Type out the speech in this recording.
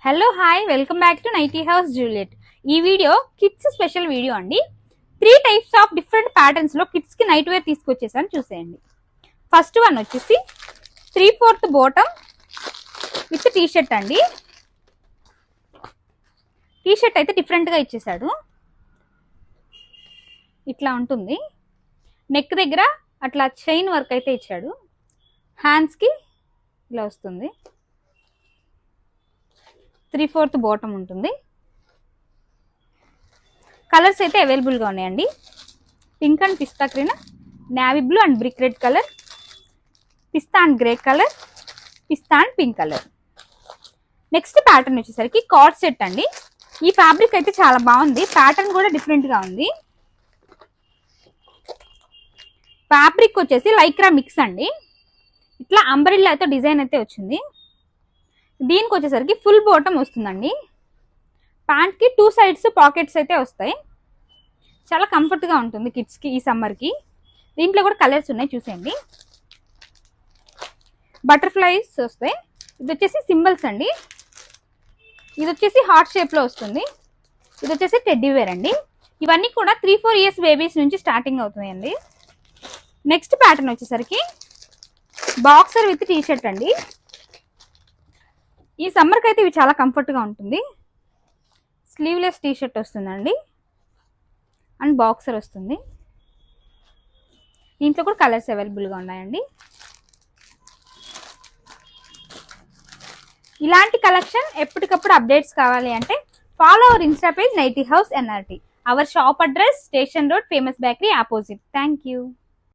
Hello hi welcome back to Nighty House Juliet. ఈ video kids special video అండి. 3 types of different patterns లో kids కి night wear తీసుకొచ్చేసాను, చూసేయండి. First one వచ్చేసి 3/4 బాటమ్ విత్ టీ షర్ట్ అండి. T shirt అయితే డిఫరెంట్ గా ఇచ్చేసాడు, ఇట్లా ఉంటుంది. నెక్ దగ్గర అట్లా చైన్ వర్క్ అయితే ఇచ్చాడు. హ్యాండ్స్ కి ఇలా వస్తుంది. 3/4 బాటమ్ ఉంటుంది. కలర్స్ అయితే అవైలబుల్ గా ఉన్నాయండి. Pink and pista green, navy blue and brick red colour, pista and grey colour, pista and pink colour. Next pattern వచ్చేసరికి కార్డ్ సెట్ అండి. ఈ ఫ్యాబ్రిక్ అయితే చాలా బాగుంది, ప్యాటర్న్ కూడా డిఫరెంట్ గా ఉంది. ఫ్యాబ్రిక్ వచ్చేసి లైక్రా మిక్స్ అండి. ఇట్లా అంబ్రెల్లా అయితే డిజైన్ అయితే వచ్చింది. దీనికి వచ్చేసరికి ఫుల్ బాటమ్ వస్తుందండి. ప్యాంట్ కి 2 సైడ్స్ పాకెట్స్ అయితే వస్తాయి. చాలా కంఫర్ట్ గా ఉంటుంది కిడ్స్ కి ఈ సమ్మర్ కి. దీంట్లో కూడా కలర్స్ ఉన్నాయి, చూసేయండి. బటర్ఫ్లైస్ వస్తాయి. ఇది వచ్చేసి సింబల్స్ అండి. ఇది వచ్చేసి హార్ట్ షేప్ లో వస్తుంది. ఇది వచ్చేసి టెడ్డీ వేర్ అండి. ఇవన్నీ కూడా 3-4 ఇయర్స్ బేబీస్ నుంచి స్టార్టింగ్ అవుతున్నాయండి. నెక్స్ట్ ప్యాటర్న్ వచ్చేసరికి బాక్సర్ విత్ టీ షర్ట్ అండి. ఈ సమ్మర్కి అయితే ఇవి చాలా కంఫర్ట్గా ఉంటుంది. స్లీవ్లెస్ టీ షర్ట్ వస్తుందండి అండ్ బాక్సర్ వస్తుంది. దీంట్లో కూడా కలర్స్ అవైలబుల్గా ఉన్నాయండి. ఇలాంటి కలెక్షన్ ఎప్పటికప్పుడు అప్డేట్స్ కావాలి అంటే follow our insta page Nighty House NRT. Our shop address station road, famous bakery opposite. Thank you.